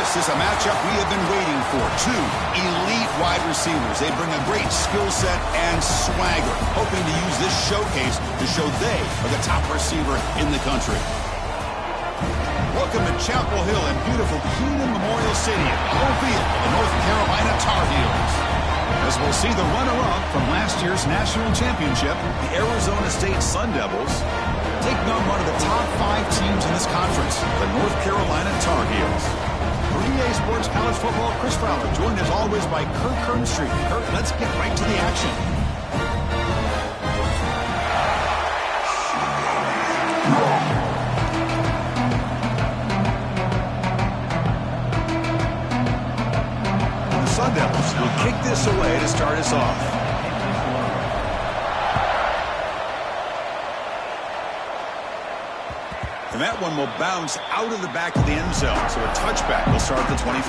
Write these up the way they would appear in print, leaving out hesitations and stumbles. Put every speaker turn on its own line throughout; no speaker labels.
This is a matchup we have been waiting for. Two elite wide receivers. They bring a great skill set and swagger, hoping to use this showcase to show they are the top receiver in the country. Welcome to Chapel Hill in beautiful Keenan Memorial Stadium, home field of the North Carolina Tar Heels. As we'll see the runner-up from last year's national championship, the Arizona State Sun Devils, taking on one of the top 5 teams in this conference, the North Carolina Tar Heels. For EA Sports College Football, Chris Fowler, joined as always by Kirk Kernstreet. Kirk, let's get right to the action. The Sun Devils will kick this away to start us off. And that one will bounce out of the back of the end zone. So a touchback will start at the 25.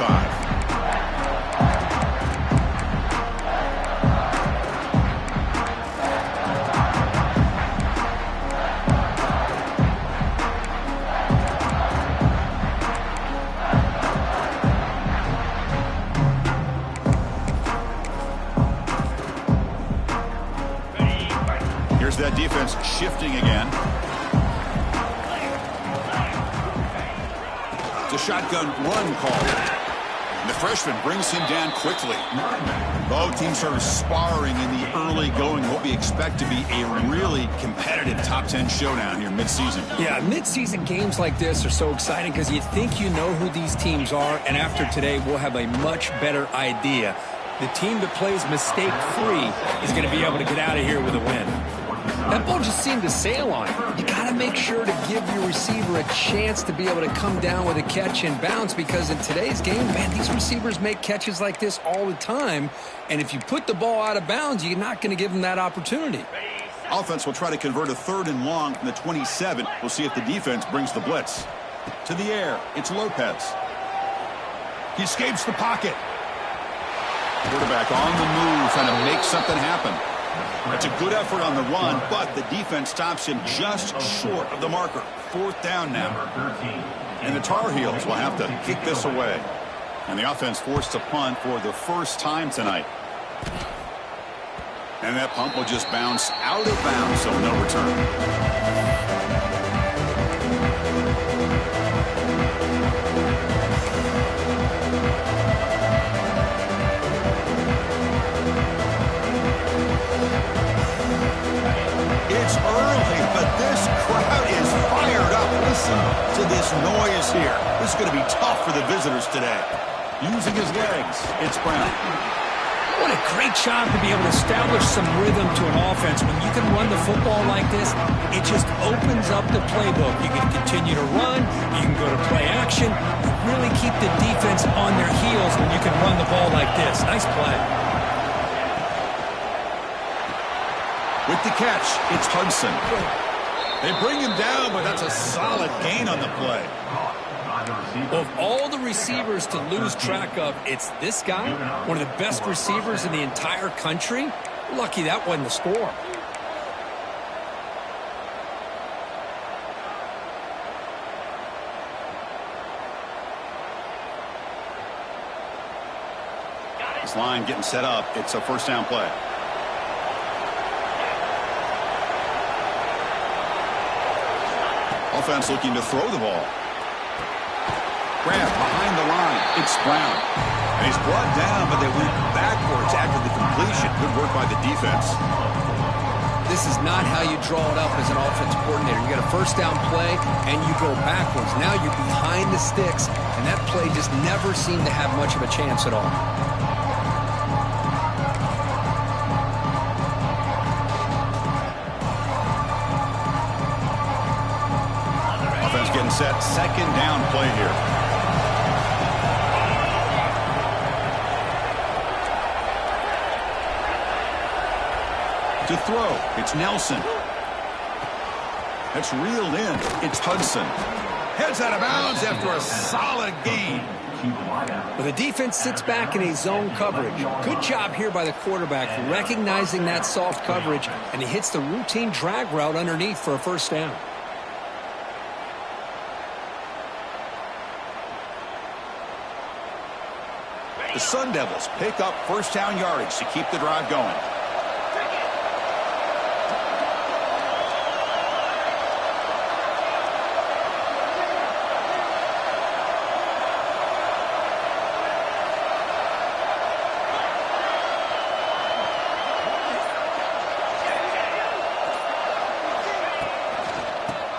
Here's that defense shifting again. The shotgun run call. And the freshman brings him down quickly. Both teams sort of sparring in the early going. What we expect to be a really competitive top 10 showdown here midseason.
Yeah, midseason games like this are so exciting because you think you know who these teams are, and after today we'll have a much better idea. The team that plays mistake-free is going to be able to get out of here with a win. That ball just seemed to sail on it. You got to make sure to give your receiver a chance to be able to come down with a catch and bounce, because in today's game, man, these receivers make catches like this all the time. And if you put the ball out of bounds, you're not going to give them that opportunity.
Offense will try to convert a 3rd and long from the 27. We'll see if the defense brings the blitz. To the air, it's Lopez. He escapes the pocket. Quarterback on the move, trying to make something happen. That's a good effort on the run, but the defense stops him just short of the marker. 4th down now. And the Tar Heels will have to kick this away. And the offense forced to punt for the first time tonight. And that punt will just bounce out of bounds, so no return. It's early, but this crowd is fired up. Listen to this noise here. This is going to be tough for the visitors today. Using his legs, it's Brown.
What a great job to be able to establish some rhythm to an offense. When you can run the football like this, it just opens up the playbook. You can continue to run. You can go to play action. You really keep the defense on their heels when you can run the ball like this. Nice play.
With the catch, it's Hudson. They bring him down, but that's a solid gain on the play.
Of all the receivers to lose track of, it's this guy, one of the best receivers in the entire country. Lucky that wasn't the score.
This line getting set up. It's a 1st down play. Offense looking to throw the ball. Grab behind the line. It's Brown. And he's brought down, but they went backwards after the completion. Good work by the defense.
This is not how you draw it up as an offense coordinator. You got a 1st down play, and you go backwards. Now you're behind the sticks, and that play just never seemed to have much of a chance at all.
Getting set, 2nd down play here. To throw, it's Nelson. That's reeled in. It's Hudson. Heads out of bounds after a solid gain.
Well, the defense sits back in a zone coverage. Good job here by the quarterback recognizing that soft coverage, and he hits the routine drag route underneath for a 1st down.
The Sun Devils pick up first down yardage to keep the drive going.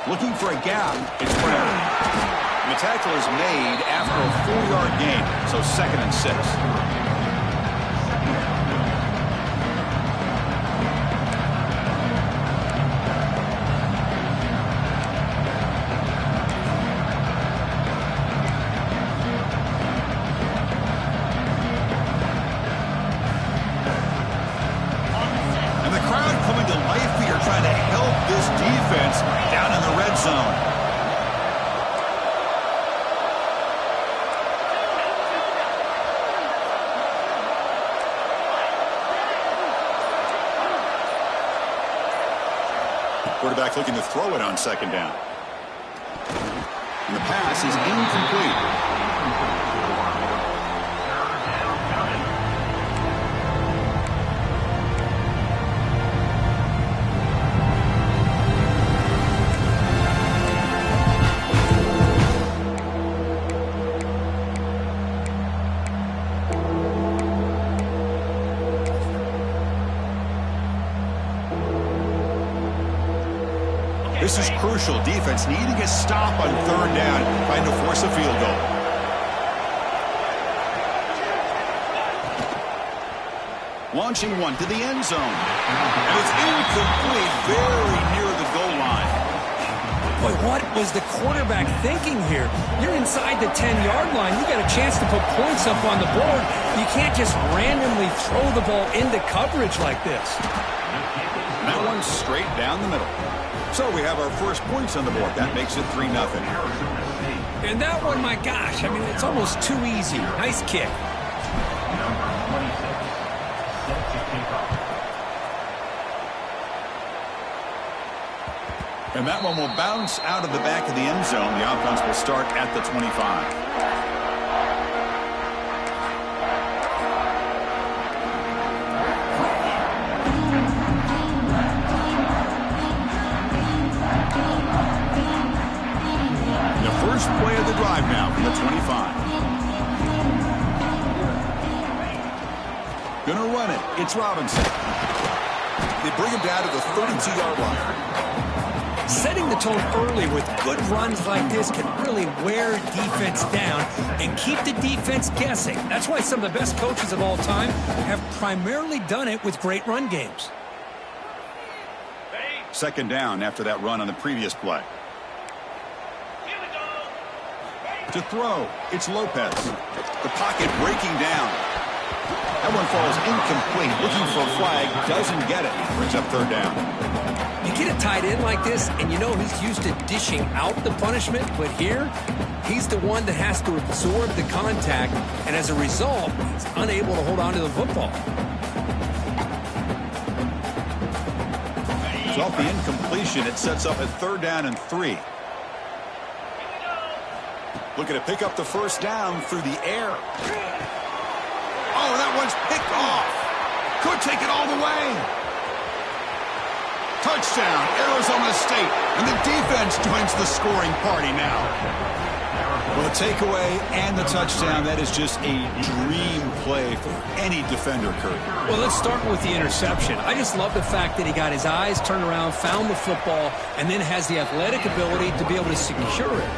Looking for a gap. It's Brown. The tackle is made after a 4-yard gain, so 2nd and 6. And the crowd coming to life here, trying to help this defense down in the red zone. Quarterback looking to throw it on 2nd down. And the pass is incomplete. This is crucial. Defense needing a stop on 3rd down, trying to force a field goal. Launching one to the end zone. And it's incomplete, very near the goal line.
Boy, what was the quarterback thinking here? You're inside the 10-yard line. You got a chance to put points up on the board. You can't just randomly throw the ball into coverage like this.
And that one's straight down the middle. So we have our first points on the board. That makes it 3-0.
And that one, my gosh, I mean, it's almost too easy. Nice kick.
And that one will bounce out of the back of the end zone. The offense will start at the 25. First play of the drive now from the 25. Gonna run it. It's Robinson. They bring him down to the 32-yard line.
Setting the tone early with good runs like this can really wear defense down and keep the defense guessing. That's why some of the best coaches of all time have primarily done it with great run games.
2nd down after that run on the previous play. To throw, it's Lopez. The pocket breaking down. That one falls incomplete. Looking for a flag, doesn't get it. Brings up 3rd down.
You get a tight end like this, and you know he's used to dishing out the punishment, but here, he's the one that has to absorb the contact, and as a result, he's unable to hold on to the football.
So off the incompletion, it sets up a 3rd down and 3. Looking to pick up the first down through the air. Oh, that one's picked off. Could take it all the way. Touchdown, Arizona State. And the defense joins the scoring party now. Well, the takeaway and the touchdown, that is just a dream play for any defender, Kurt.
Well, let's start with the interception. I just love the fact that he got his eyes turned around, found the football, and then has the athletic ability to be able to secure it.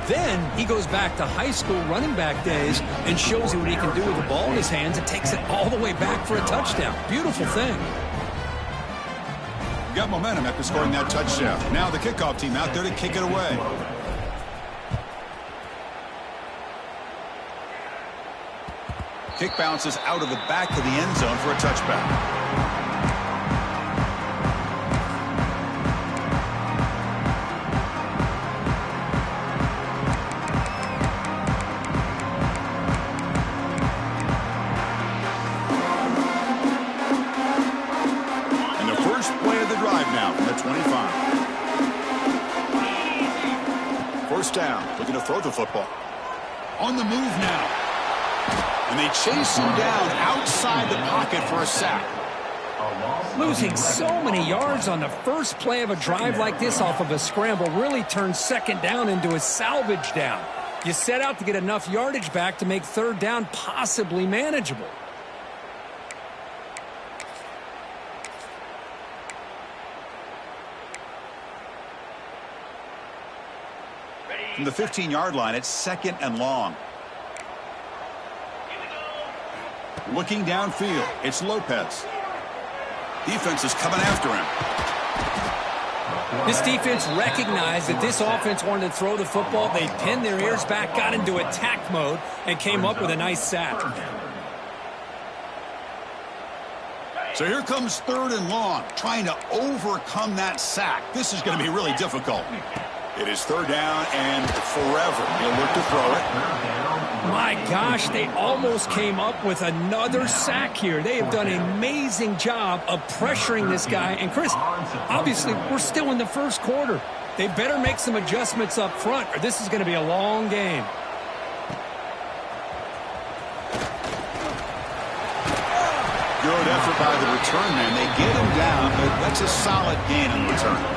Then he goes back to high school running back days and shows you what he can do with the ball in his hands and takes it all the way back for a touchdown. Beautiful thing.
Got momentum after scoring that touchdown. Now the kickoff team out there to kick it away. Kick bounces out of the back of the end zone for a touchback. First down, looking to throw the football. On the move now. And they chase him down outside the pocket for a sack.
Losing so many yards on the first play of a drive like this off of a scramble really turns second down into a salvage down. You set out to get enough yardage back to make third down possibly manageable.
From the 15-yard line, it's 2nd and long. Looking downfield, it's Lopez. Defense is coming after him.
This defense recognized that this offense wanted to throw the football. They pinned their ears back, got into attack mode, and came up with a nice sack.
So here comes 3rd and long, trying to overcome that sack. This is going to be really difficult. It is 3rd down and forever. He'll look to throw it.
My gosh, they almost came up with another sack here. They have done an amazing job of pressuring this guy. And, Chris, obviously, we're still in the first quarter. They better make some adjustments up front, or this is going to be a long game.
Good effort by the return man. They get him down, but that's a solid gain in return.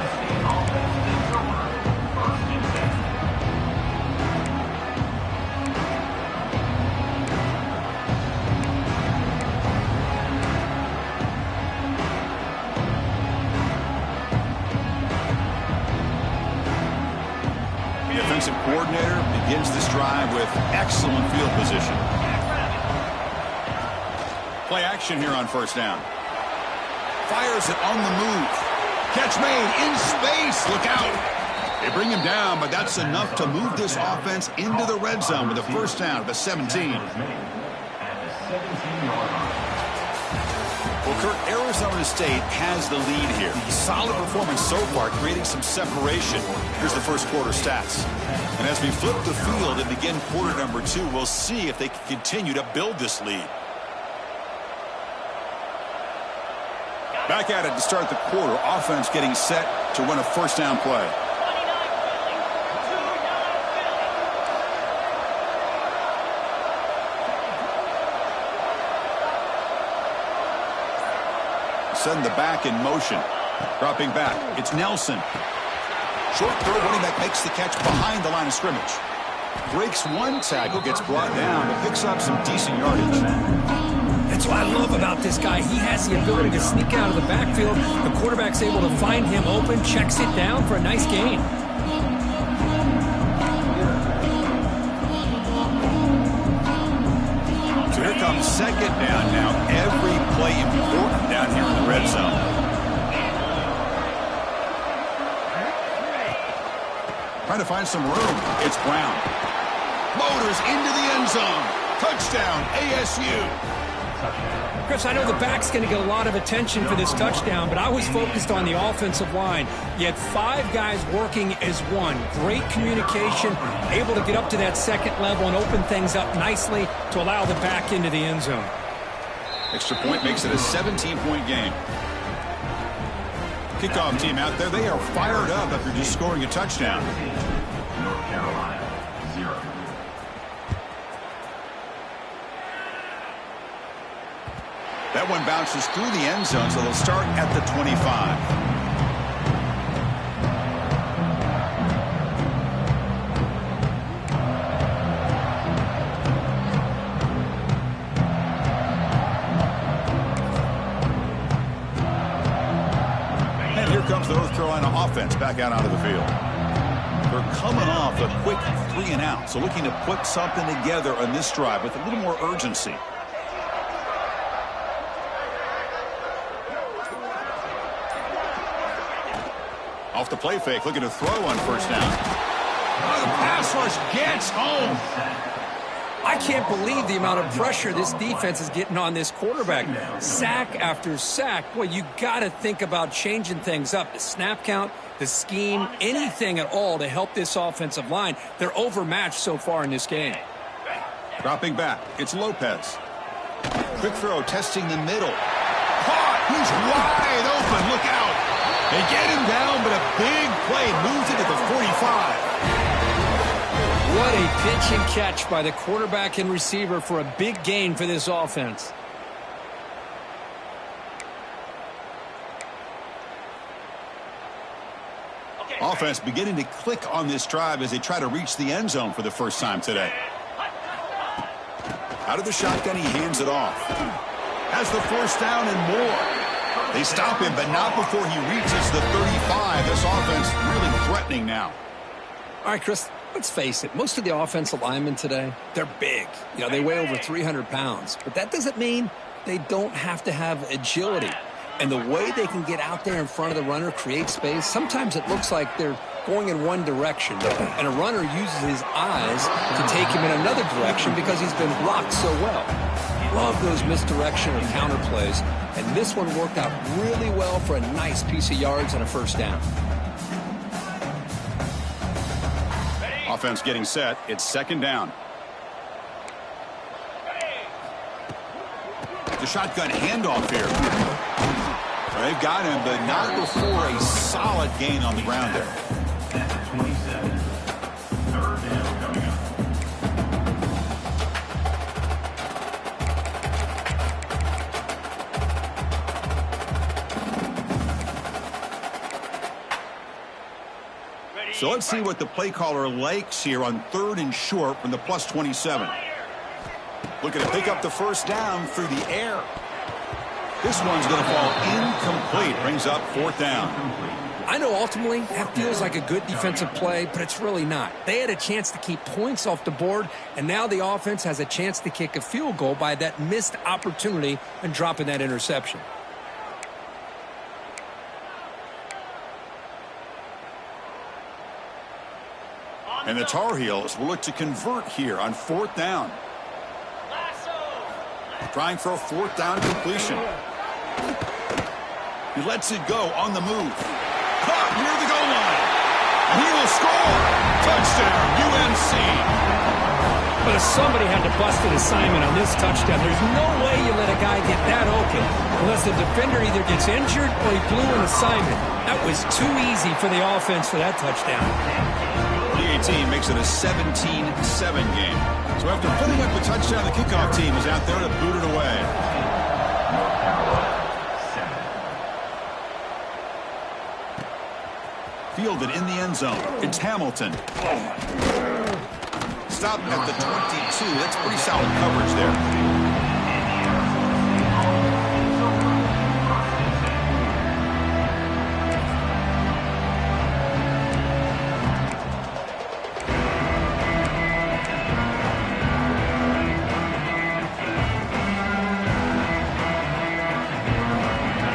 The offensive coordinator begins this drive with excellent field position. Play action here on 1st down. Fires it on the move. Catch made in space. Look out. They bring him down, but that's enough to move this offense into the red zone with a 1st down at the 17. Well, Kirk, Arizona State has the lead here. Solid performance so far, creating some separation. Here's the first quarter stats. And as we flip the field and begin quarter number 2, we'll see if they can continue to build this lead. Back at it to start the quarter. Offense getting set to run a 1st down play. Send the back in motion. Dropping back. It's Nelson. Short throw. Running back makes the catch behind the line of scrimmage. Breaks one tackle. Gets brought down, but picks up some decent yardage.
That's what I love about this guy. He has the ability to sneak out of the backfield. The quarterback's able to find him open, checks it down for a nice gain.
So here comes 2nd down now. Every play important down here in the red zone. Trying to find some room. It's Brown. Motors into the end zone. Touchdown, ASU.
Chris, I know the back's going to get a lot of attention for this touchdown, but I was focused on the offensive line. You had 5 guys working as one. Great communication, able to get up to that 2nd level and open things up nicely to allow the back into the end zone.
Extra point makes it a 17-point game. Kickoff team out there, they are fired up after just scoring a touchdown.
North Carolina, 0.
That one bounces through the end zone, so they'll start at the 25. And here comes the North Carolina offense back out onto the field. They're coming off a quick 3 and out, so looking to put something together on this drive with a little more urgency. Off the play fake, looking to throw on 1st down. Oh, the pass rush gets home.
I can't believe the amount of pressure this defense is getting on this quarterback. Sack after sack. Boy, you got to think about changing things up. The snap count, the scheme, anything at all to help this offensive line. They're overmatched so far in this game.
Dropping back, it's Lopez. Quick throw, testing the middle. Caught, he's wide open, look out. They get him down, but a big play moves it to the 45.
What a pitch and catch by the quarterback and receiver for a big gain for this offense.
Offense beginning to click on this drive as they try to reach the end zone for the first time today. Out of the shotgun, he hands it off. Has the first down and more. They stop him, but not before he reaches the 35. This offense really threatening now.
All right, Chris, let's face it. Most of the offensive linemen today, they're big. You know, they weigh over 300 pounds. But that doesn't mean they don't have to have agility. And the way they can get out there in front of the runner, create space, sometimes it looks like they're going in one direction. And a runner uses his eyes to take him in another direction because he's been blocked so well. Love those misdirection or counter plays. And this one worked out really well for a nice piece of yards and a first down.
Offense getting set. It's second down. The shotgun handoff here. They've got him, but not before a solid gain on the ground there.
27. Third down coming up.
So let's see what the play caller likes here on 3rd and short from the plus 27. Looking to pick up the first down through the air. This one's going to fall incomplete. Brings up 4th down.
I know ultimately that feels like a good defensive play, but it's really not. They had a chance to keep points off the board, and now the offense has a chance to kick a field goal by that missed opportunity and dropping that interception.
And the Tar Heels will look to convert here on 4th down. Trying for a 4th down completion. He lets it go on the move. Caught near the goal line. And he will score. Touchdown, UNC.
But if somebody had to bust an assignment on this touchdown, there's no way you let a guy get that open unless the defender either gets injured or he blew an assignment. That was too easy for the offense for that touchdown.
The 18 makes it a 17-7 game. So after putting up the touchdown, the kickoff team is out there to boot it away.
North Carolina, 7.
Fielded in the end zone. It's Hamilton. Stop at the 22. That's pretty solid coverage there.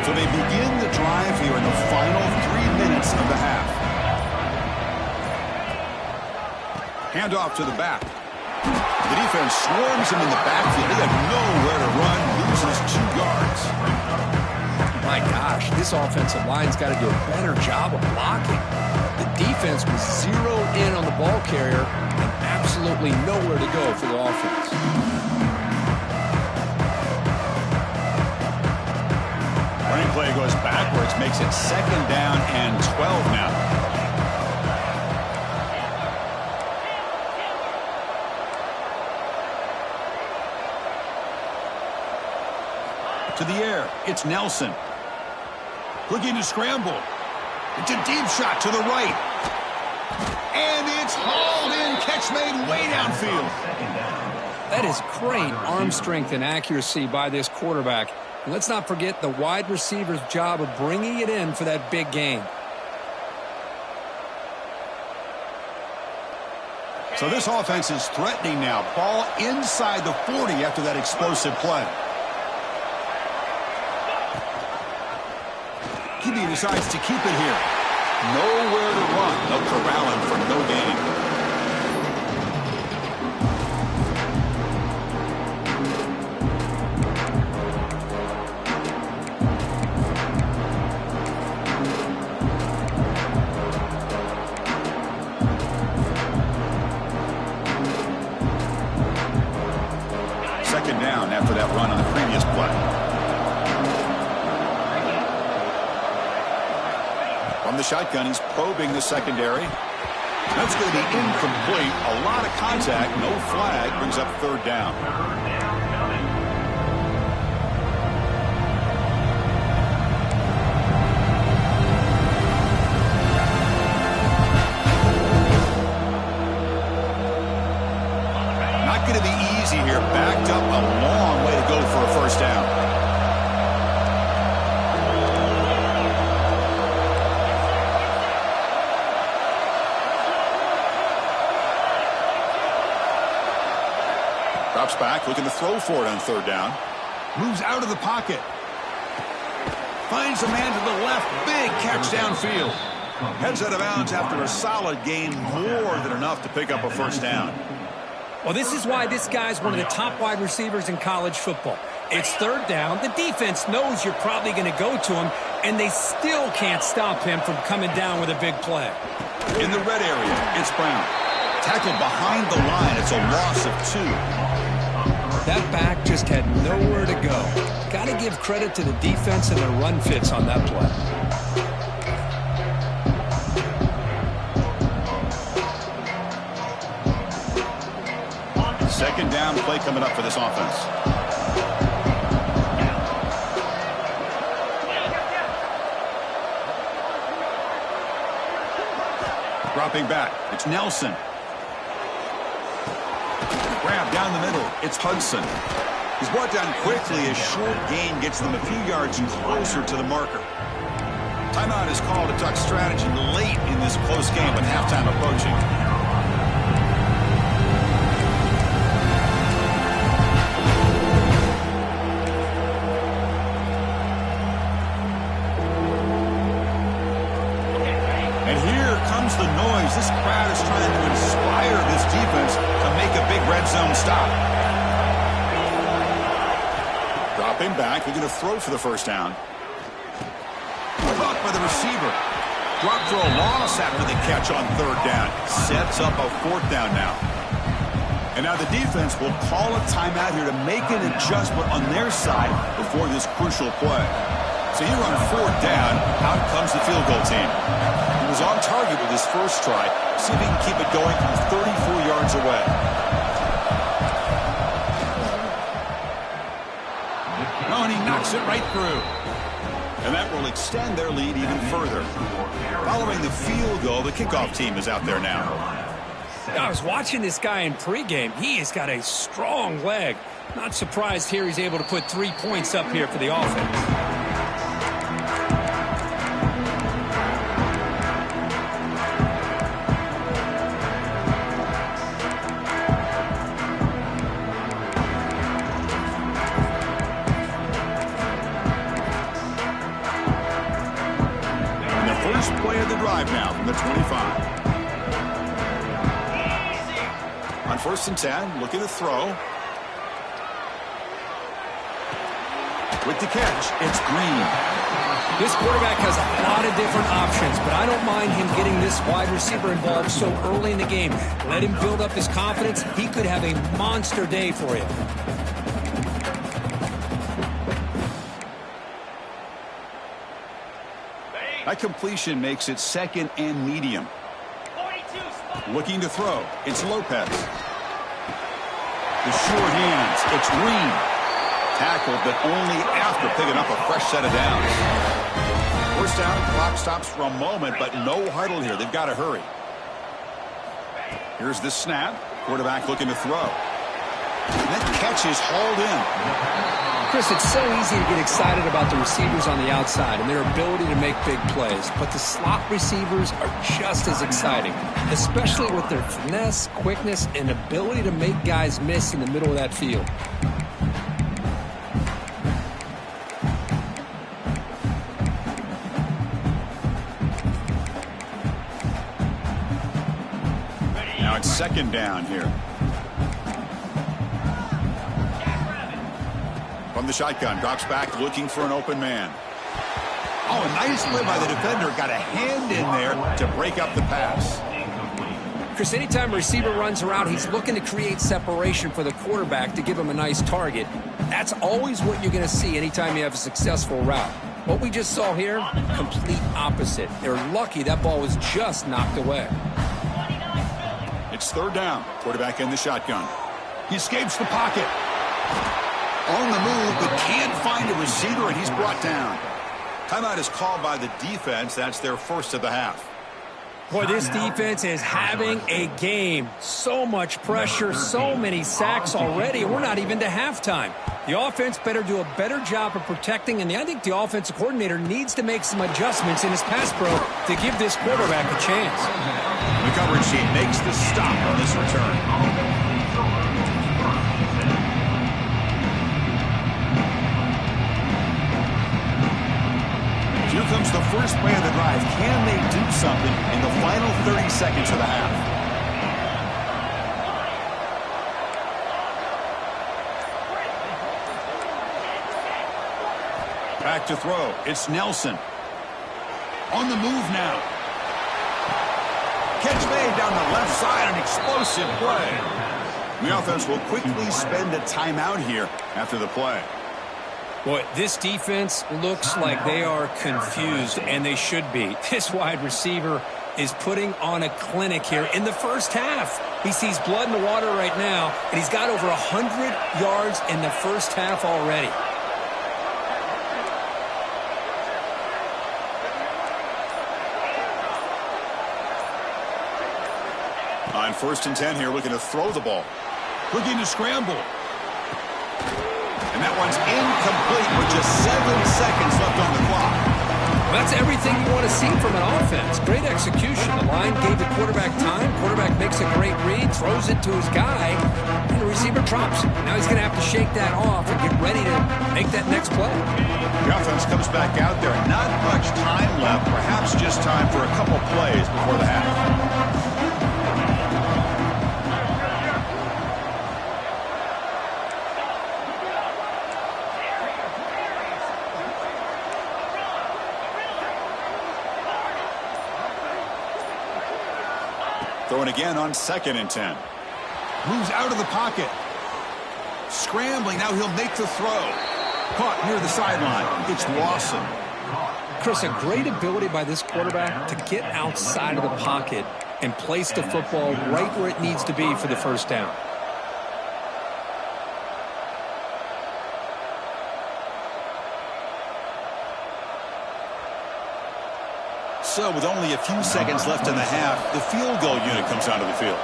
So they begin the drive here in the final 3 minutes of the half. Handoff to the back. The defense swarms him in the backfield. They have nowhere to run. Loses 2 yards.
My gosh, this offensive line's got to do a better job of blocking. The defense was zeroed in on the ball carrier and absolutely nowhere to go for the offense.
Running play goes backwards, makes it 2nd down and 12 now. To the air, it's Nelson. Looking to scramble. It's a deep shot to the right. And it's hauled in, catch made way downfield.
That is great arm strength and accuracy by this quarterback. And let's not forget the wide receiver's job of bringing it in for that big gain.
So this offense is threatening now. Ball inside the 40 after that explosive play. QB decides to keep it here. Nowhere to run. They'll corral him for no gain. Second down after that run on the previous play. From the shotgun, he's probing the secondary. That's going to be incomplete. A lot of contact, no flag, brings up third down. Not going to be easy here. Backed up a long way to go for a first down. Drops back, looking to throw for it on third down. Moves out of the pocket. Finds a man to the left. Big catch downfield. Heads out of bounds after a solid gain, more than enough to pick up a first down.
Well, this is why this guy's one of the top wide receivers in college football. It's third down. The defense knows you're probably going to go to him, and they still can't stop him from coming down with a big play.
In the red area, it's Brown. Tackled behind the line. It's a loss of 2.
That back just had nowhere to go. Got to give credit to the defense and their run fits on that play.
Second down play coming up for this offense. Dropping back, it's Nelson. Grab down the middle, it's Hudson. He's brought down quickly. A short gain gets them a few yards closer to the marker. Timeout is called to talk strategy late in this close game with halftime approaching. The noise. This crowd is trying to inspire this defense to make a big red zone stop. Dropping back, looking to throw for the first down. Caught by the receiver. Drop throw loss after the catch on third down. Sets up a fourth down now. And now the defense will call a timeout here to make an adjustment on their side before this crucial play. So here on fourth down, out comes the field goal team. He was on target with his first try. See if he can keep it going from 34 yards away. Oh, and he knocks it right through. And that will extend their lead even further. Following the field goal, the kickoff team is out there now.
I was watching this guy in pregame. He has got a strong leg. Not surprised here he's able to put 3 points up here for the offense.
Play of the drive now from the 25. On 1st and 10, looking to throw. With the catch, it's Green.
This quarterback has a lot of different options, but I don't mind him getting this wide receiver involved so early in the game. Let him build up his confidence. He could have a monster day for you.
That completion makes it second and medium. Looking to throw. It's Lopez. The short hands. It's Green. Tackled, but only after picking up a fresh set of downs. First down, clock stops for a moment, but no huddle here. They've got to hurry. Here's the snap. Quarterback looking to throw. And that catch is hauled in.
Chris, it's so easy to get excited about the receivers on the outside and their ability to make big plays, but the slot receivers are just as exciting, especially with their finesse, quickness, and ability to make guys miss in the middle of that field.
Now it's second down here. From the shotgun, drops back, looking for an open man. Oh, a nice play by the defender. Got a hand in there to break up the pass.
Chris, anytime a receiver runs around, he's looking to create separation for the quarterback to give him a nice target. That's always what you're going to see anytime you have a successful route. What we just saw here, complete opposite. They're lucky that ball was just knocked away.
It's third down. Quarterback in the shotgun. He escapes the pocket. On the move, but can't find a receiver, and he's brought down. Timeout is called by the defense. That's their first of the half.
Boy, this defense is having a game. So much pressure, so many sacks already, and we're not even to halftime. The offense better do a better job of protecting, and I think the offensive coordinator needs to make some adjustments in his pass pro to give this quarterback a chance.
The coverage sheet makes the stop on this return. Here comes the first play of the drive. Can they do something in the final 30 seconds of the half? Back to throw. It's Nelson. On the move now. Catch made down the left side. An explosive play. The offense will quickly spend a timeout here after the play.
Boy, this defense looks like they are confused, and they should be. This wide receiver is putting on a clinic here in the first half. He sees blood in the water right now, and he's got over 100 yards in the first half already.
On 1st and 10 here, looking to throw the ball. Looking to scramble. And that one's incomplete with just 7 seconds left on the clock.
Well, that's everything you want to see from an offense. Great execution. The line gave the quarterback time. Quarterback makes a great read, throws it to his guy, and the receiver drops. Now he's going to have to shake that off and get ready to make that next play.
The offense comes back out there. Not much time left. Perhaps just time for a couple plays before the half. Throwing again on 2nd and 10. Moves out of the pocket. Scrambling. Now he'll make the throw. Caught near the sideline. It's Lawson.
Chris, a great ability by this quarterback to get outside of the pocket and place the football right where it needs to be for the first down.
So with only a few seconds left in the half, the field goal unit comes onto the field.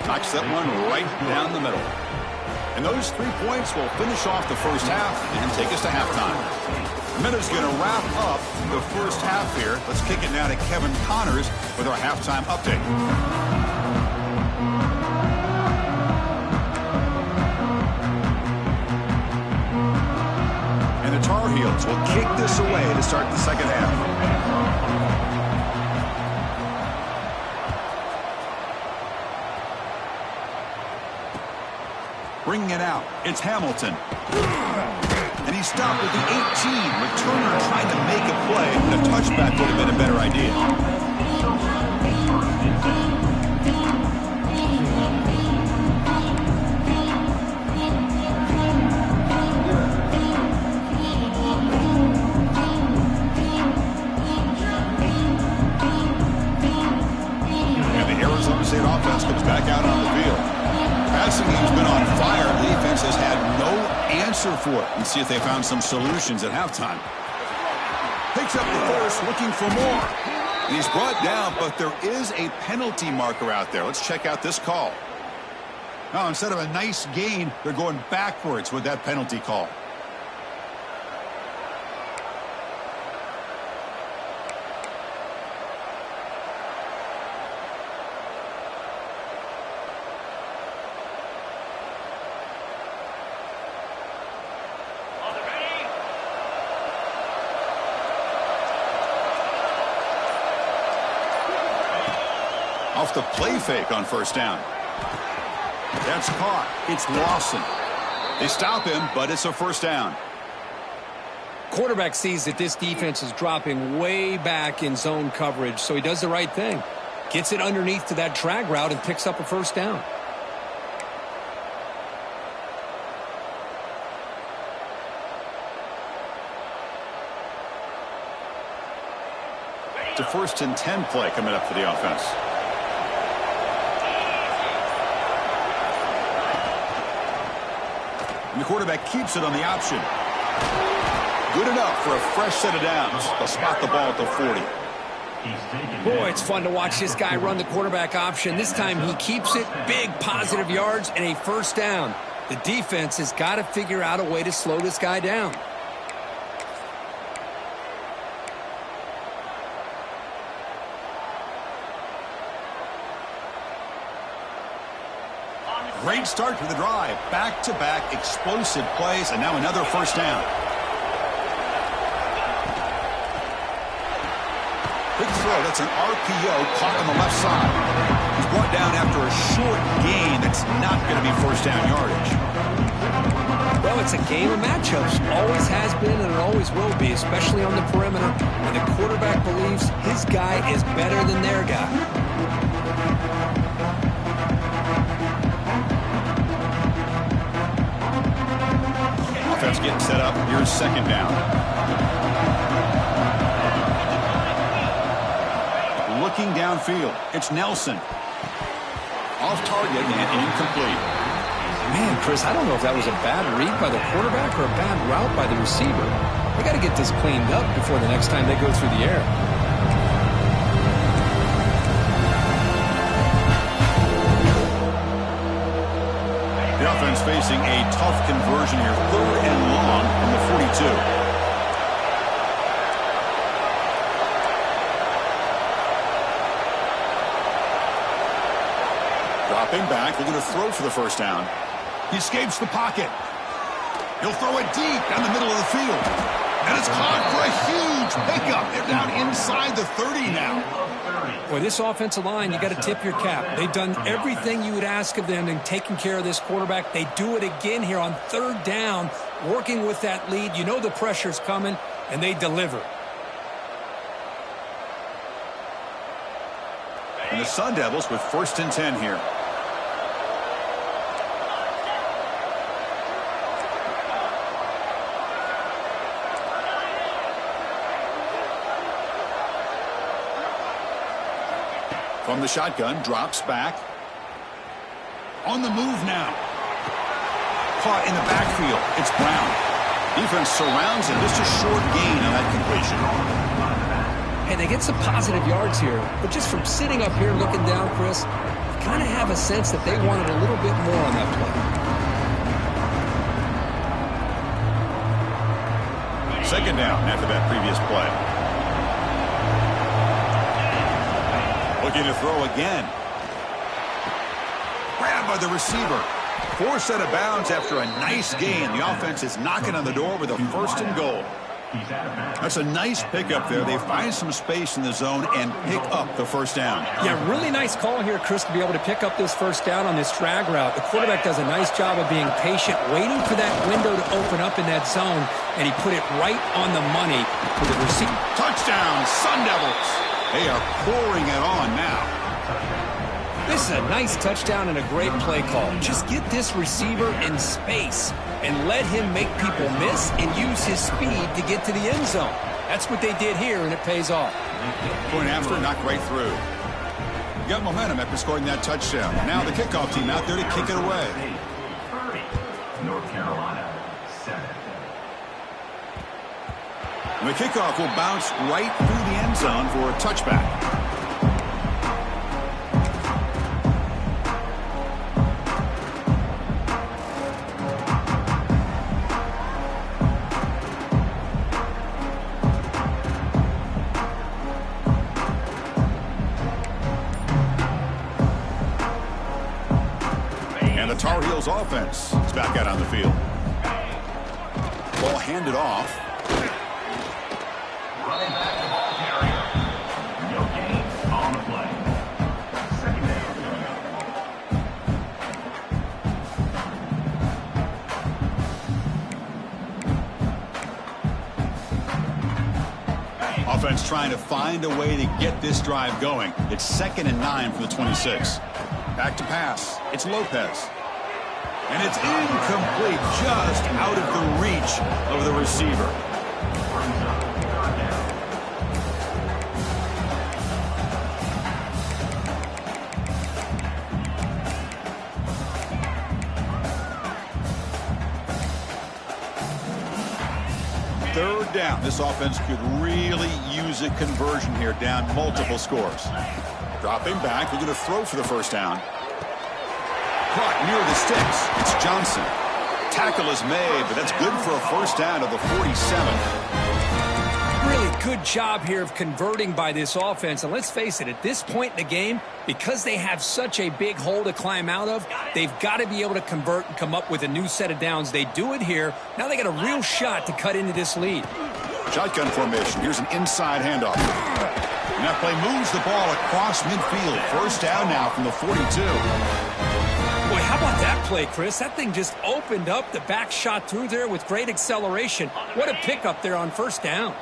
Knocks that one right down the middle. And those 3 points will finish off the first half and take us to halftime. Minuta's going to wrap up the first half here. Let's kick it now to Kevin Connors with our halftime update. Tar Heels will kick this away to start the second half. Bringing it out, it's Hamilton. And he stopped with the 18. Returner trying to make a play, and a touchback would have been a better idea. State offense comes back out on the field. Passing game's been on fire. The defense has had no answer for it. Let's see if they found some solutions at halftime. Picks up the force, looking for more. And he's brought down, but there is a penalty marker out there. Let's check out this call. Now, instead of a nice gain, they're going backwards with that penalty call. Off the play fake on first down. That's caught. It's Lawson. They stop him, but it's a first down.
Quarterback sees that this defense is dropping way back in zone coverage, so he does the right thing. Gets it underneath to that drag route and picks up a first down.
a 1st and 10 play coming up for the offense. And the quarterback keeps it on the option. Good enough for a fresh set of downs. They'll spot the ball at the 40.
Boy, it's fun to watch this guy run the quarterback option. This time he keeps it, big positive yards, and a 1st down. The defense has got to figure out a way to slow this guy down.
Great start to the drive. Back-to-back explosive plays, and now another 1st down. Quick throw. That's an RPO caught on the left side. He's brought down after a short gain. That's not going to be 1st down yardage.
Well, it's a game of matchups. Always has been and it always will be, especially on the perimeter. And the quarterback believes his guy is better than their guy.
Offense getting set up. Here's 2nd down. Looking downfield. It's Nelson. Off target and incomplete.
Man, Chris, I don't know if that was a bad read by the quarterback or a bad route by the receiver. They got to get this cleaned up before the next time they go through the air.
The offense facing a tough conversion here. 3rd and long from the 42. Dropping back, looking to throw for the 1st down. He escapes the pocket. He'll throw it deep down the middle of the field. And it's caught for a huge pickup. They're down inside the 30 now.
Boy, this offensive line, you got to tip your cap. They've done everything you would ask of them in taking care of this quarterback. They do it again here on 3rd down, working with that lead. You know the pressure's coming, and they deliver.
And the Sun Devils with 1st and 10 here. From the shotgun, drops back. On the move now. Caught in the backfield. It's Brown. Defense surrounds him. Just a short gain on that completion.
And they get some positive yards here. But just from sitting up here looking down, Chris, you kind of have a sense that they wanted a little bit more on that play.
2nd down after that previous play. Looking to throw again. Grabbed by the receiver. 4th set of bounds after a nice gain. The offense is knocking on the door with a 1st and goal. That's a nice pickup there. They find some space in the zone and pick up the 1st down.
Yeah, really nice call here, Chris, to be able to pick up this 1st down on this drag route. The quarterback does a nice job of being patient, waiting for that window to open up in that zone, and he put it right on the money for the receiver.
Touchdown, Sun Devils. They are pouring it on now.
This is a nice touchdown and a great play call. Just get this receiver in space and let him make people miss and use his speed to get to the end zone. That's what they did here, and it pays off.
Going after, knocked right through. Got momentum after scoring that touchdown. Now the kickoff team out there to kick it away.
30, North Carolina, 7.
And the kickoff will bounce right through the end zone for a touchback. And the Tar Heels offense is back out on the field. Ball handed off.
Running back the ball carrier. No gain on the play. 2nd down coming up.
Offense trying to find a way to get this drive going. It's 2nd and 9 for the 26. Back to pass. It's Lopez. And it's incomplete, just out of the reach of the receiver. Third down. This offense could really use a conversion here, down multiple scores. Dropping back, looking to throw for the first down. Caught near the sticks. It's Johnson. Tackle is made, but that's good for a first down to the 47.
Really good job here of converting by this offense. And let's face it, at this point in the game, because they have such a big hole to climb out of, they've got to be able to convert and come up with a new set of downs. They do it here. Now they got a real shot to cut into this lead.
Shotgun formation. Here's an inside handoff. And that play moves the ball across midfield. First down now from the 42.
Boy, how about that play, Chris? That thing just opened up. The back shot through there with great acceleration. What a pickup there on first down.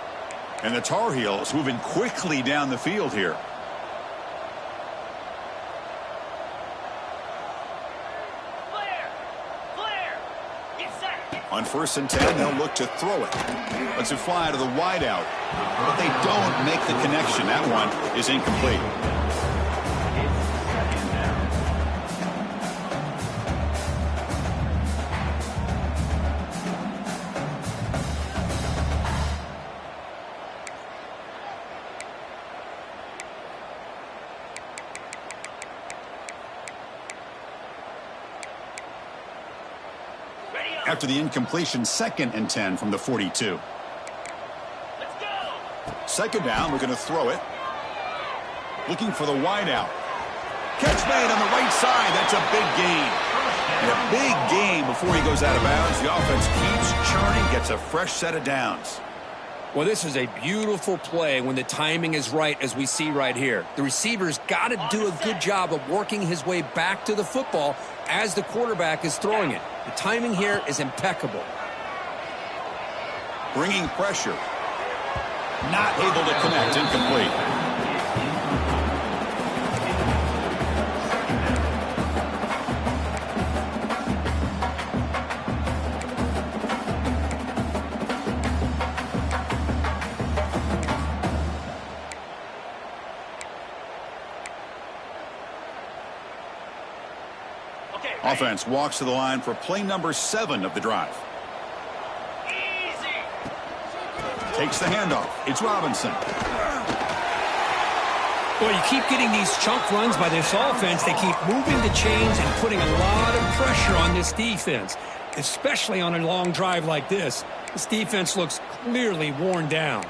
And the Tar Heels moving quickly down the field here. On 1st and 10, they'll look to throw it. Lets it fly to the wideout. But they don't make the connection. That one is incomplete. After the incompletion, 2nd and 10 from the 42.
Let's go.
Second down, we're going to throw it. Looking for the wideout. Catch made on the right side. That's a big gain. And a big gain before he goes out of bounds. The offense keeps churning, gets a fresh set of downs.
Well, this is a beautiful play when the timing is right, as we see right here. The receiver's got to do a good job of working his way back to the football as the quarterback is throwing it. The timing here is impeccable.
Bringing pressure. Not able to connect. Incomplete. Offense walks to the line for play number 7 of the drive.
Easy.
Takes the handoff. It's Robinson.
Well, you keep getting these chunk runs by this offense. They keep moving the chains and putting a lot of pressure on this defense, especially on a long drive like this. This defense looks clearly worn down.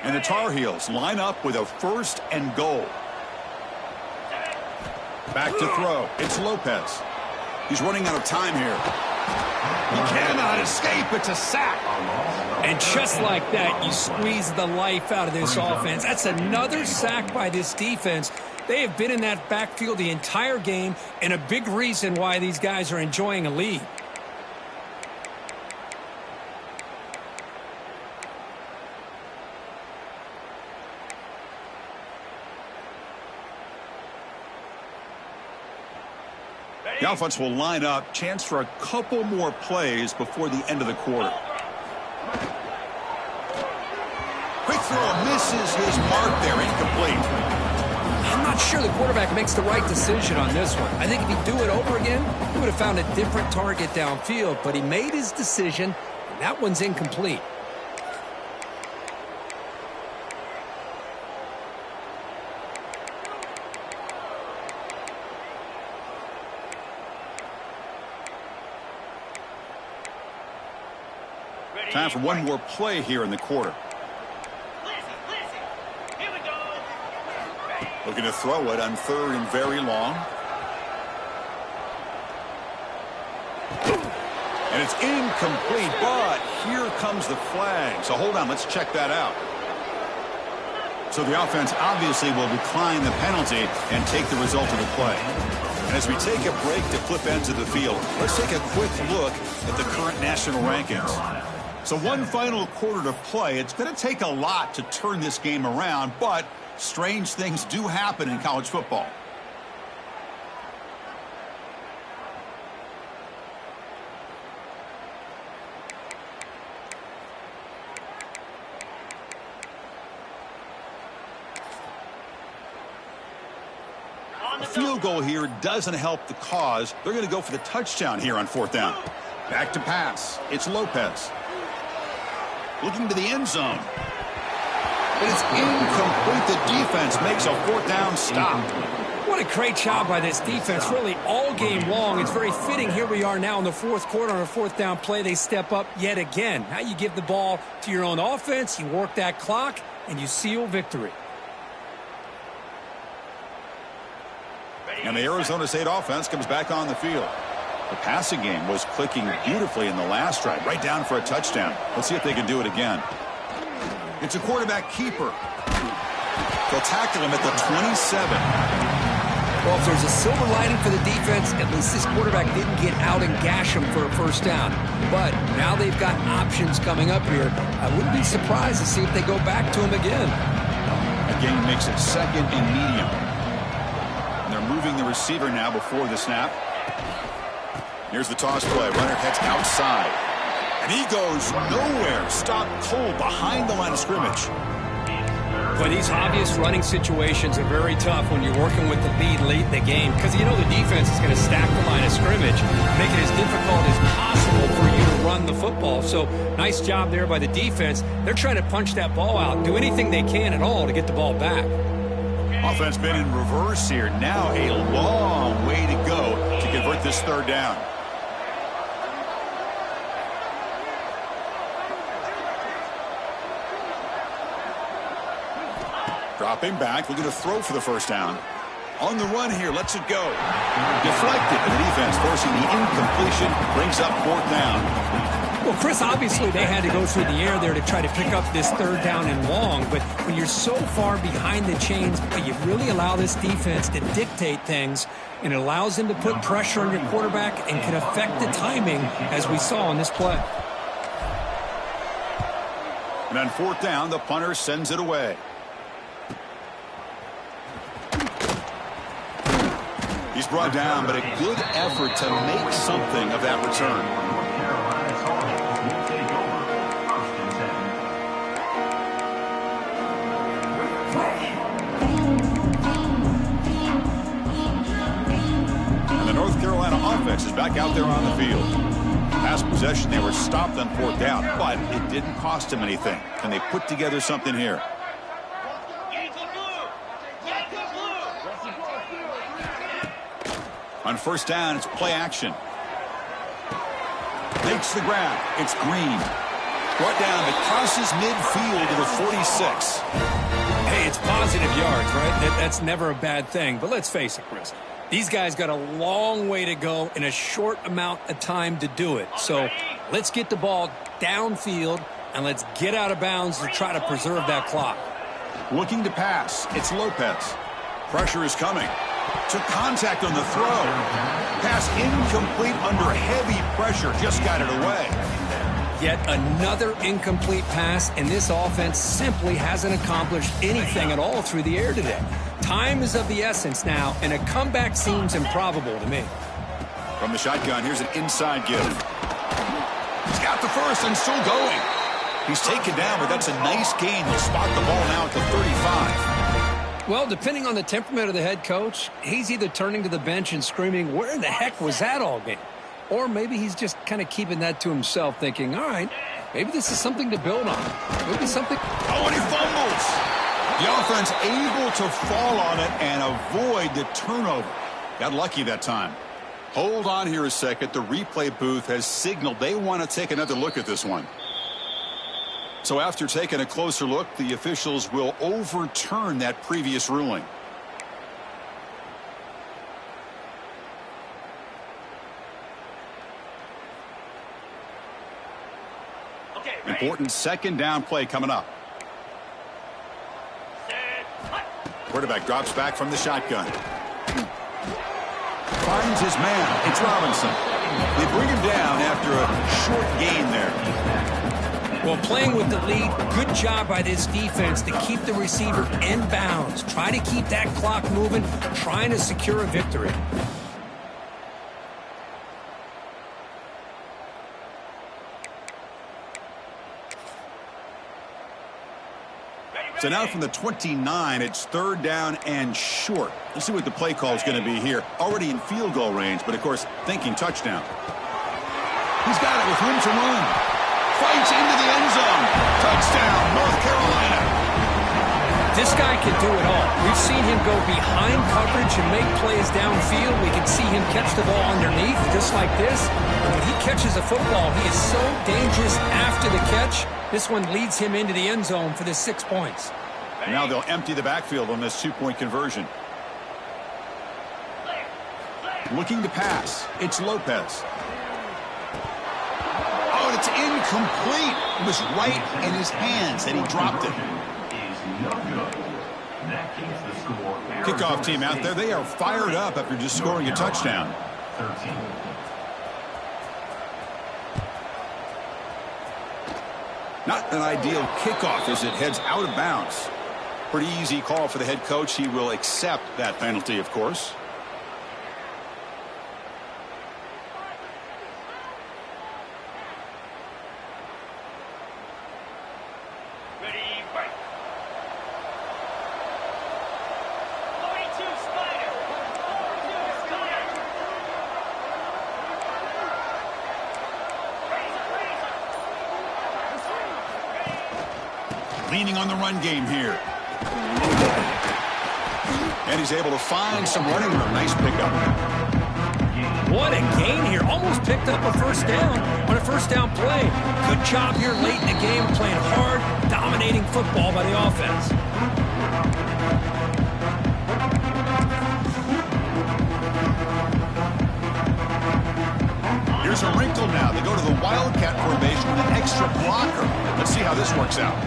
And the Tar Heels line up with a 1st and goal. Back to throw. It's Lopez. He's running out of time here. He cannot escape. It's a sack.
And just like that, you squeeze the life out of this offense. That's another sack by this defense. They have been in that backfield the entire game, and a big reason why these guys are enjoying a lead.
The offense will line up. Chance for a couple more plays before the end of the quarter. Quick throw misses his mark there. Incomplete.
I'm not sure the quarterback makes the right decision on this one. I think if he'd do it over again, he would have found a different target downfield. But he made his decision, and that one's incomplete.
Time for one more play here in the quarter.
Here we go.
Looking to throw it on 3rd and very long. And it's incomplete, but here comes the flag. So hold on, let's check that out. So the offense obviously will decline the penalty and take the result of the play. And as we take a break to flip ends of the field, let's take a quick look at the current national rankings. So one final quarter to play. It's going to take a lot to turn this game around, but strange things do happen in college football. field goal here doesn't help the cause. They're going to go for the touchdown here on 4th down. Back to pass. It's Lopez. Looking to the end zone. But it's incomplete. The defense makes a 4th down stop.
What a great job by this defense, really all game long. It's very fitting. Here we are now in the 4th quarter on a 4th down play. They step up yet again. Now you give the ball to your own offense, you work that clock, and you seal victory.
And the Arizona State offense comes back on the field. The passing game was clicking beautifully in the last drive, right down for a touchdown. Let's see if they can do it again. It's a quarterback keeper. They'll tackle him at the 27.
Well, if there's a silver lining for the defense, at least this quarterback didn't get out and gash him for a 1st down. But now they've got options coming up here. I wouldn't be surprised to see if they go back to him again.
Again, makes it 2nd and medium. And they're moving the receiver now before the snap. Here's the toss play. Runner heads outside. And he goes nowhere. Stopped cold behind the line of scrimmage.
But these obvious running situations are very tough when you're working with the lead late in the game because you know the defense is going to stack the line of scrimmage, make it as difficult as possible for you to run the football. So nice job there by the defense. They're trying to punch that ball out, do anything they can at all to get the ball back.
Offense been in reverse here. Now a long way to go to convert this 3rd down. Dropping back, looking to throw for the 1st down. On the run here, lets it go. Deflected, and the defense forcing the incompletion, brings up 4th down.
Well, Chris, obviously they had to go through the air there to try to pick up this 3rd down and long, but when you're so far behind the chains, you really allow this defense to dictate things, and it allows them to put pressure on your quarterback and can affect the timing, as we saw on this play.
And on 4th down, the punter sends it away. He's brought down, but a good effort to make something of that return. And the North Carolina offense is back out there on the field. Past possession, they were stopped on 4th down, but it didn't cost them anything. And they put together something here. On 1st down, it's play action. Makes the grab. It's Green. Brought down, but crosses midfield to the 46.
Hey, it's positive yards, right? That's never a bad thing. But let's face it, Chris. These guys got a long way to go in a short amount of time to do it. So let's get the ball downfield, and let's get out of bounds to try to preserve that clock.
Looking to pass. It's Lopez. Pressure is coming. Took contact on the throw. Pass incomplete under heavy pressure. Just got it away.
Yet another incomplete pass, and this offense simply hasn't accomplished anything at all through the air today. Time is of the essence now, and a comeback seems improbable to me.
From the shotgun, here's an inside give. He's got the first and still going. He's taken down, but that's a nice gain. He'll spot the ball now at the 35.
Well, depending on the temperament of the head coach, he's either turning to the bench and screaming, where in the heck was that all game? Or maybe he's just kind of keeping that to himself, thinking, all right, maybe this is something to build on. Maybe something.
Oh, and he fumbles. The offense able to fall on it and avoid the turnover. Got lucky that time. Hold on here a second. The replay booth has signaled they want to take another look at this one. So after taking a closer look, the officials will overturn that previous ruling. Important 2nd down play coming up. Quarterback drops back from the shotgun. Finds his man. It's Robinson. They bring him down after a short gain there.
Well, playing with the lead, good job by this defense to keep the receiver in bounds. Try to keep that clock moving, trying to secure a victory.
So now from the 29, it's 3rd down and short. Let's see what the play call is going to be here. Already in field goal range, but of course, thinking touchdown. He's got it with room to run. Fights into the end zone. Touchdown, North Carolina.
This guy can do it all. We've seen him go behind coverage and make plays downfield. We can see him catch the ball underneath, just like this. When he catches a football, he is so dangerous after the catch. This one leads him into the end zone for the 6 points.
Now they'll empty the backfield on this 2-point conversion. Looking to pass. It's Lopez. Oh, it's incomplete. It was right in his hands, and he dropped it. Kickoff team out there. They are fired up after just scoring a touchdown.
13.
Not an ideal kickoff as it heads out of bounds. Pretty easy call for the head coach. He will accept that penalty, of course. Leaning on the run game here. And he's able to find some running room. Nice pickup.
What a gain here. Almost picked up a first down on a first down play. Good job here late in the game, playing hard, dominating football by the offense.
Here's a wrinkle now. They go to the Wildcat formation with an extra blocker. Let's see how this works out.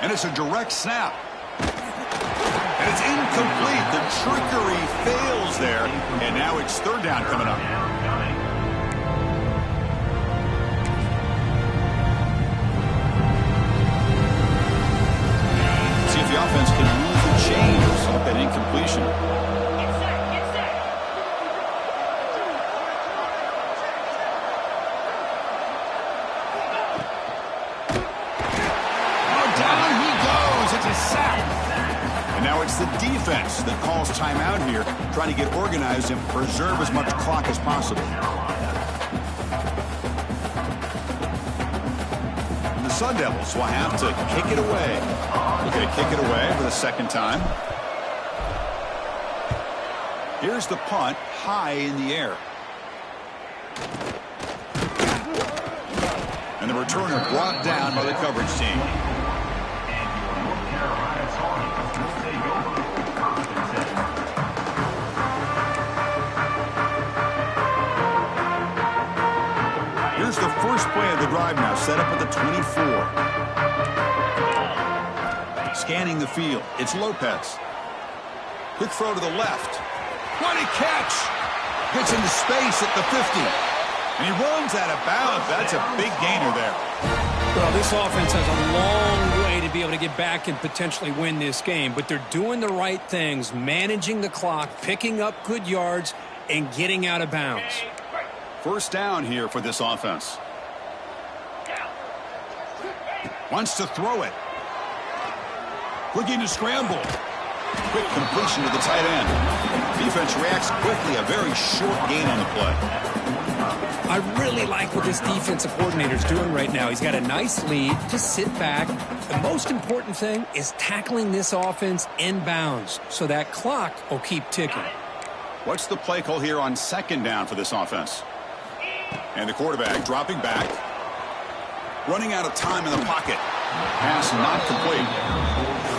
And it's a direct snap. And it's incomplete. The trickery fails there. And now it's 3rd down coming up. See if the offense can move the chains off that incompletion. It's the defense that calls timeout here, trying to get organized and preserve as much clock as possible. And the Sun Devils will have to kick it away. They're going to kick it away for the 2nd time. Here's the punt, high in the air. And the returner brought down by the coverage team. Here's the first play of the drive now, set up at the 24. Scanning the field, it's Lopez. Quick throw to the left. What a catch! Gets into space at the 50. And he runs out of bounds. That's a big gainer there.
Well, this offense has a long way to be able to get back and potentially win this game. But they're doing the right things, managing the clock, picking up good yards, and getting out of bounds.
First down here for this offense. Wants to throw it. Looking to scramble. Quick completion to the tight end. Defense reacts quickly. A very short gain on the play.
I really like what this defensive coordinator is doing right now. He's got a nice lead. Just sit back. The most important thing is tackling this offense in bounds so that clock will keep ticking.
What's the play call here on 2nd down for this offense? And the quarterback dropping back. Running out of time in the pocket. Pass not complete.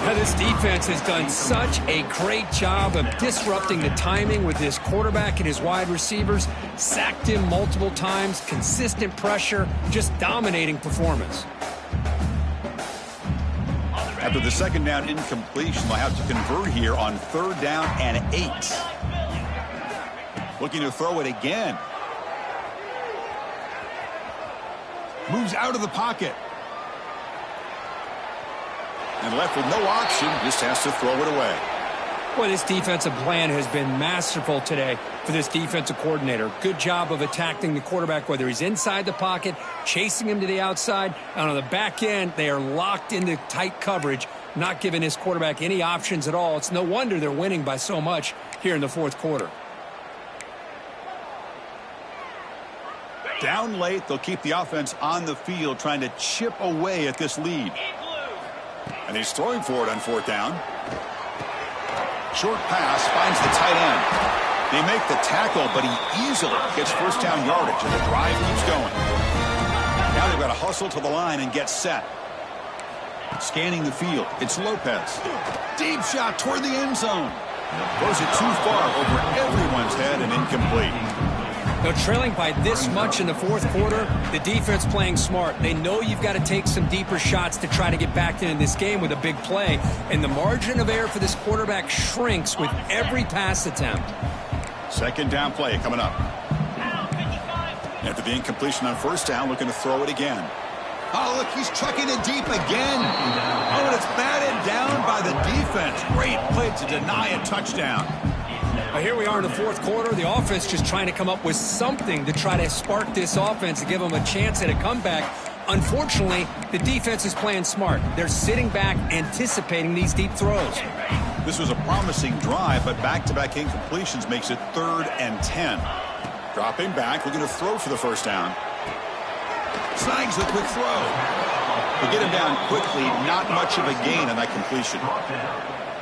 Now, this defense has done such a great job of disrupting the timing with this quarterback and his wide receivers. Sacked him multiple times, consistent pressure, just dominating performance.
After the 2nd down incompletion, they'll have to convert here on 3rd down and 8. Looking to throw it again. Moves out of the pocket. And left with no option, just has to throw it away.
Boy, this defensive plan has been masterful today for this defensive coordinator. Good job of attacking the quarterback, whether he's inside the pocket, chasing him to the outside, and on the back end, they are locked into tight coverage, not giving his quarterback any options at all. It's no wonder they're winning by so much here in the fourth quarter.
Down late, they'll keep the offense on the field, trying to chip away at this lead. And he's throwing for it on fourth down. Short pass finds the tight end. They make the tackle, but he easily gets first down yardage, and the drive keeps going. Now they've got to hustle to the line and get set. Scanning the field, it's Lopez. Deep shot toward the end zone. Throws it too far over everyone's head and incomplete.
They're trailing by this much in the fourth quarter. The defense playing smart. They know you've got to take some deeper shots to try to get back into this game with a big play. And the margin of error for this quarterback shrinks with every pass attempt.
Second down play coming up. After the incompletion on first down, looking to throw it again. Oh, look, he's chucking it deep again. Oh, and it's batted down by the defense. Great play to deny a touchdown.
Well, here we are in the fourth quarter. The offense just trying to come up with something to try to spark this offense to give them a chance at a comeback. Unfortunately, the defense is playing smart. They're sitting back, anticipating these deep throws.
This was a promising drive, but back-to-back incompletions makes it 3rd and 10. Dropping back, looking to throw for the first down. Snags the quick throw. They get him down quickly, not much of a gain on that completion.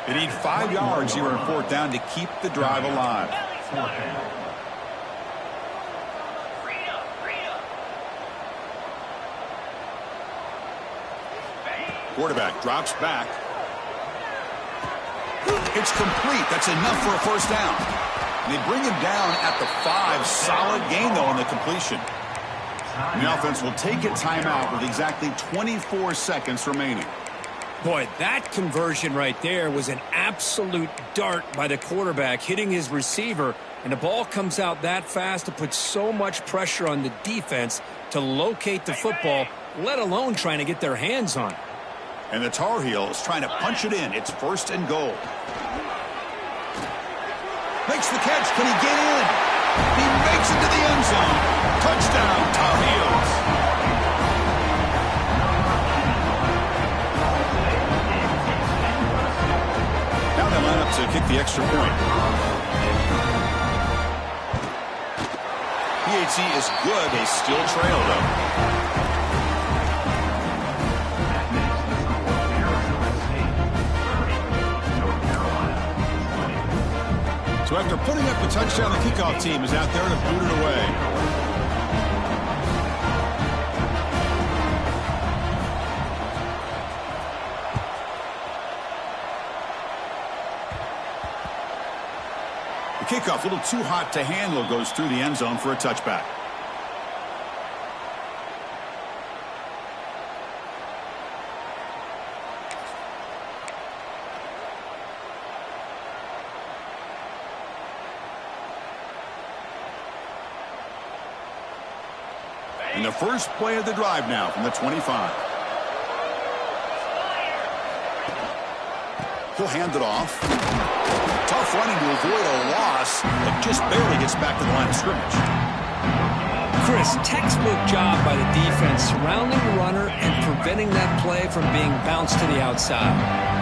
They need 5 yards here on fourth down to keep the drive alive. Quarterback drops back. It's complete. That's enough for a first down. They bring him down at the 5. Solid gain, though, on the completion. And the offense will take a timeout with exactly 24 seconds remaining.
Boy, that conversion right there was an absolute dart by the quarterback, hitting his receiver, and the ball comes out that fast to put so much pressure on the defense to locate the football, let alone trying to get their hands on it.
And the Tar Heels trying to punch it in. It's 1st and goal. Makes the catch. Can he get in? He makes it to the end zone. Touchdown, Tar Heels. Line up to kick the extra point. PAT is good. They still trail, though. So after putting up the touchdown, the kickoff team is out there to boot it away. The kickoff, a little too hot to handle, goes through the end zone for a touchback. And the first play of the drive now from the 25. He'll hand it off. Tough running to avoid a loss, but just barely gets back to the line of scrimmage.
Chris, textbook job by the defense, surrounding the runner and preventing that play from being bounced to the outside.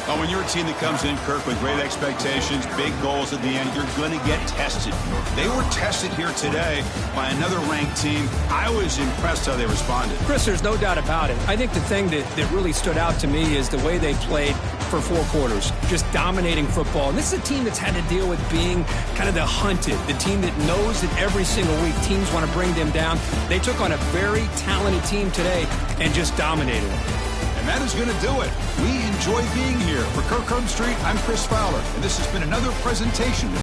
Oh, when you're a team that comes in, Kirk, with great expectations, big goals at the end, you're going to get tested. They were tested here today by another ranked team. I was impressed how they responded.
Chris, there's no doubt about it. I think the thing that really stood out to me is the way they played for 4 quarters, just dominating football. And this is a team that's had to deal with being kind of the hunted, the team that knows that every single week teams want to bring them down. They took on a very talented team today and just dominated them.
And that is going to do it. We enjoy being here. For Kirk Street, I'm Chris Fowler, and this has been another presentation